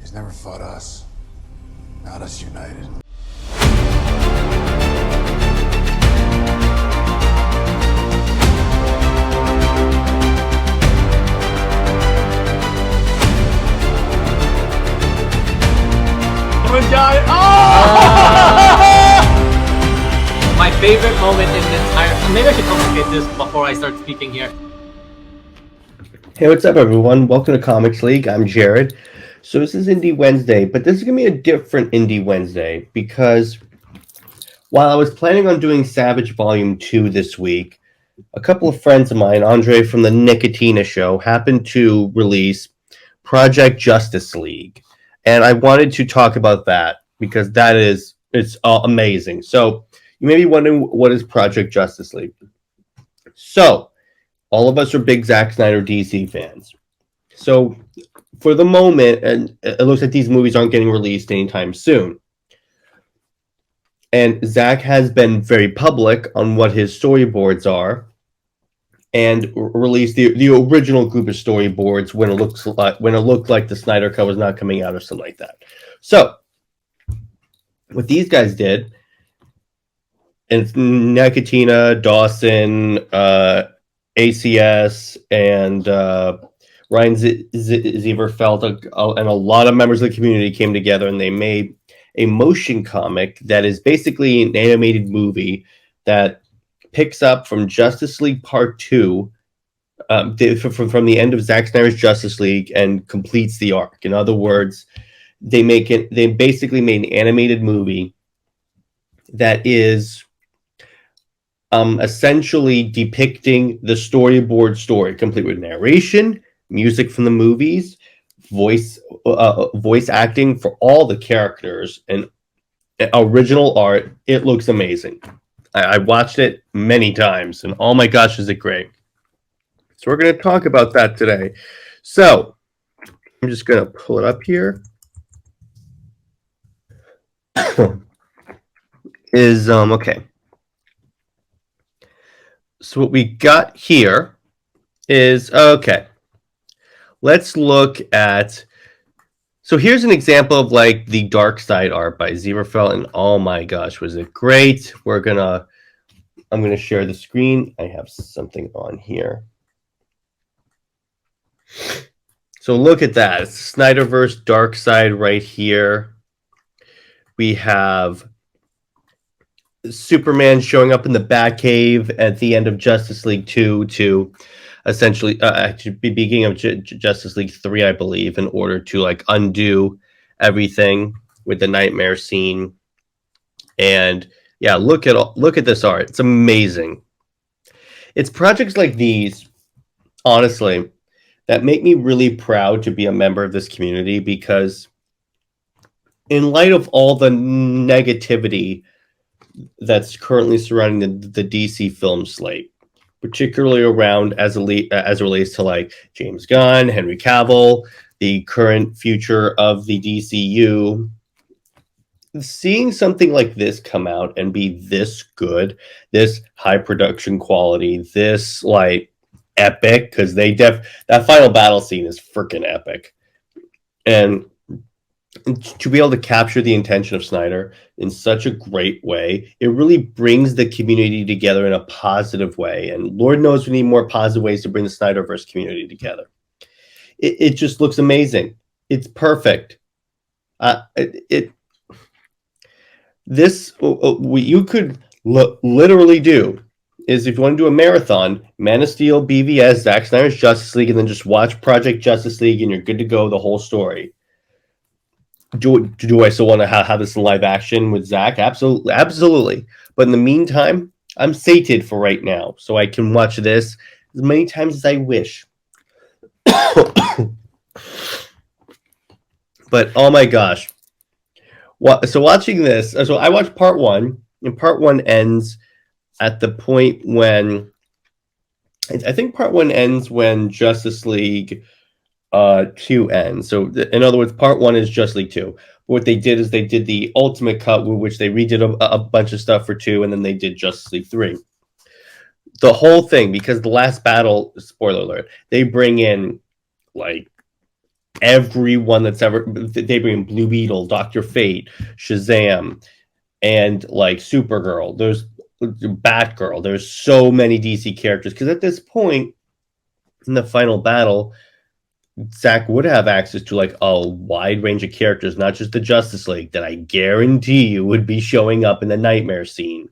He's never fought us. Not us united. My favorite moment in the entire... Maybe I should complicate this before I start speaking here. Hey, what's up, everyone? Welcome to Comics League. I'm Jared. So this is Indie Wednesday, but this is going to be a different Indie Wednesday because while I was planning on doing Savage Volume 2 this week, a couple of friends of mine, Andre from the Nicotina Show, happened to release Project Justice League. And I wanted to talk about that because it's amazing. So you may be wondering, what is Project Justice League? So all of us are big Zack Snyder DC fans. So for the moment, and it looks like these movies aren't getting released anytime soon. And Zack has been very public on what his storyboards are and released the original group of storyboards when it looked like the Snyder Cut was not coming out or something like that. So what these guys did, and it's Nicotina, Dawson, ACS, and Ryan Zieverfeld, and a lot of members of the community came together and they made a motion comic that is basically an animated movie that picks up from Justice League Part 2, from the end of Zack Snyder's Justice League, and completes the arc. In other words, they basically made an animated movie that is essentially depicting the storyboard story, complete with narration, music from the movies, voice acting for all the characters, and original art. It looks amazing. I watched it many times, and oh my gosh, is it great. So we're going to talk about that today. So I'm just going to pull it up here. Okay. So what we got here is, okay, let's look at, so here's an example of like the Dark Side art by Zieverfeld, and oh my gosh, was it great. I'm gonna share the screen. I have something on here. So look at that. It's SnyderVerse Dark Side right here. We have Superman showing up in the Batcave at the end of Justice League 2 to essentially actually beginning of Justice League 3, I believe, in order to like undo everything with the nightmare scene. And yeah, look at this art. It's amazing. It's projects like these, honestly, that make me really proud to be a member of this community, because in light of all the negativity that's currently surrounding the DC film slate, particularly around as it relates to like James Gunn, Henry Cavill, the current future of the DCU, seeing something like this come out and be this good, this high production quality, this like epic, because that final battle scene is freaking epic, and to be able to capture the intention of Snyder in such a great way, it really brings the community together in a positive way. And Lord knows we need more positive ways to bring the SnyderVerse community together. It just looks amazing. It's perfect. You could literally do is, if you want to do a marathon, Man of Steel, BVS, Zack Snyder's Justice League, and then just watch Project Justice League, and you're good to go the whole story. Do I still want to have this in live action with Zack? Absolutely. But in the meantime, I'm sated for right now, so I can watch this as many times as I wish. But oh my gosh. So watching this, so I watched part 1, and part 1 ends at the point when, I think part 1 ends when Justice League 2 ends. So in other words, part 1 is Justice League 2. What they did is they did the ultimate cut, which they redid a bunch of stuff for 2, and then they did Justice League 3. The whole thing, because the last battle, spoiler alert, they bring in like everyone that's ever, they bring Blue Beetle, Dr. Fate, Shazam, and like Supergirl. There's Batgirl. There's so many DC characters because at this point in the final battle, Zack would have access to like a wide range of characters, not just the Justice League, that I guarantee you would be showing up in the Nightmare scene.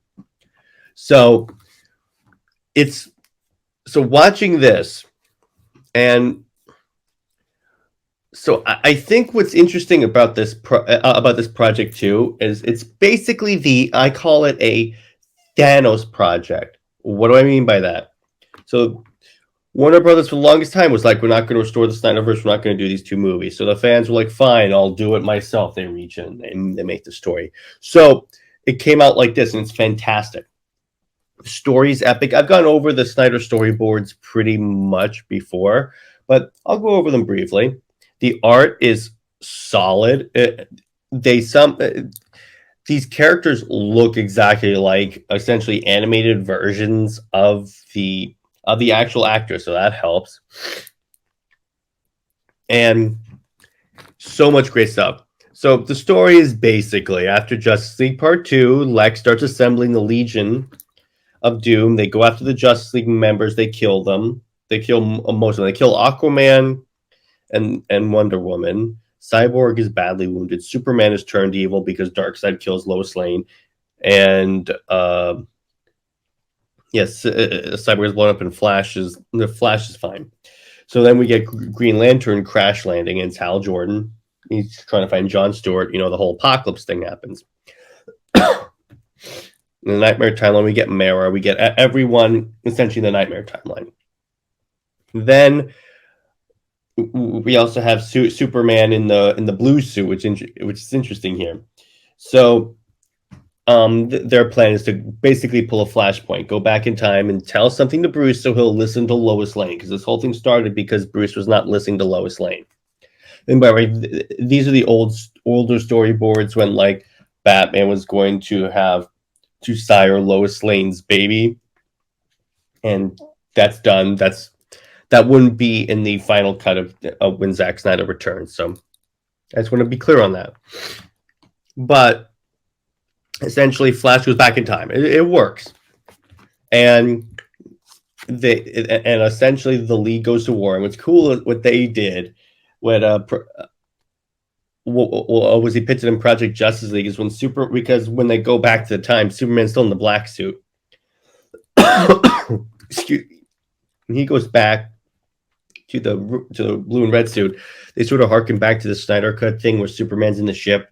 So it's so watching this, and so I think what's interesting about this project too is it's basically I call it a Thanos project. What do I mean by that? So Warner Brothers for the longest time was like, we're not going to restore the SnyderVerse. We're not going to do these two movies. So the fans were like, fine, I'll do it myself. They reach in and they make the story. So it came out like this, and it's fantastic. The story's epic. I've gone over the Snyder storyboards pretty much before, but I'll go over them briefly. The art is solid. These characters look exactly like essentially animated versions of the actual actor, so that helps. And so much great stuff. So the story is basically after Justice League Part 2, Lex starts assembling the Legion of Doom. They go after the Justice League members. They kill them. They kill most of them. They kill Aquaman and Wonder Woman. Cyborg is badly wounded. Superman is turned evil because Darkseid kills Lois Lane. And yes, Cyborg is blown up, and the Flash is fine. So then we get Green Lantern crash landing, and it's Hal Jordan. He's trying to find John Stewart. You know, the whole apocalypse thing happens. In the Nightmare timeline, we get Mara. We get everyone essentially in the Nightmare timeline. Then we also have Superman in the blue suit, which is interesting here. So their plan is to basically pull a flashpoint, go back in time and tell something to Bruce so he'll listen to Lois Lane, because this whole thing started because Bruce was not listening to Lois Lane. And by the way, these are the older storyboards when like Batman was going to have to sire Lois Lane's baby, and that's done. That wouldn't be in the final cut of when Zack Snyder returns. So I just want to be clear on that. But essentially, Flash goes back in time. It works, and essentially the League goes to war. And what's cool, what they did, what was he pitched in Project Justice League, is because when they go back to the time, Superman's still in the black suit. Excuse me. When he goes back to the blue and red suit, they sort of harken back to the Snyder Cut thing where Superman's in the ship.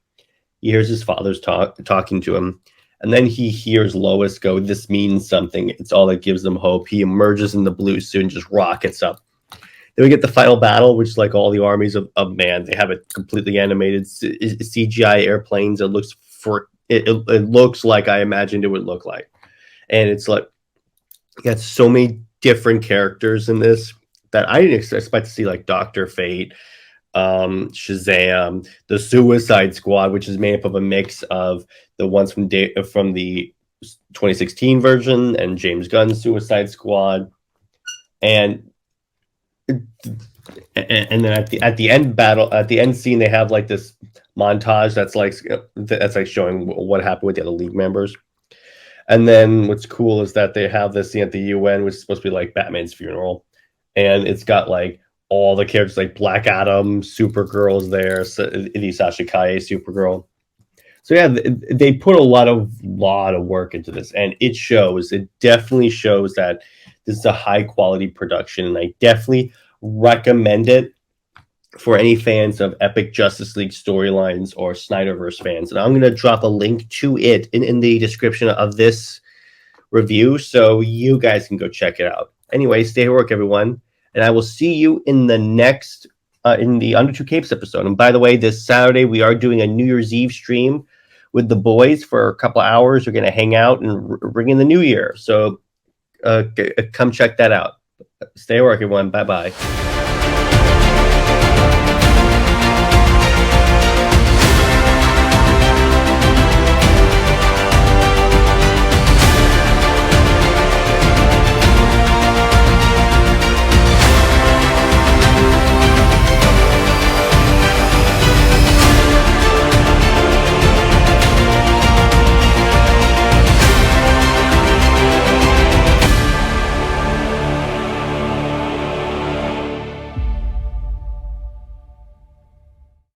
He hears his father's talking to him, and then he hears Lois go, "This means something." It's all that gives them hope. He emerges in the blue suit and just rockets up. Then we get the final battle, which is like all the armies of man. They have it completely animated CGI airplanes. It looks like I imagined it would look like, and it's like you got so many different characters in this that I didn't expect to see, like Dr. Fate, Shazam, the Suicide Squad, which is made up of a mix of the ones from the 2016 version and James Gunn's Suicide Squad, and then at the end scene, they have like this montage that's like showing what happened with the other League members. And then what's cool is that they have this scene at the UN, which is supposed to be like Batman's funeral, and it's got like all the characters like Black Adam, Supergirl's there, Sasha Kaye, Supergirl. So yeah, they put a lot of work into this, and it shows. It definitely shows that this is a high quality production, and I definitely recommend it for any fans of epic Justice League storylines or SnyderVerse fans. And I'm going to drop a link to it in the description of this review, so you guys can go check it out. Anyway, stay at work, everyone, and I will see you in the next in the Under Two Capes episode. And by the way, this Saturday we are doing a New Year's Eve stream with the boys for a couple of hours. We're going to hang out and ring in the new year, so come check that out. Stay at work, everyone. Bye bye.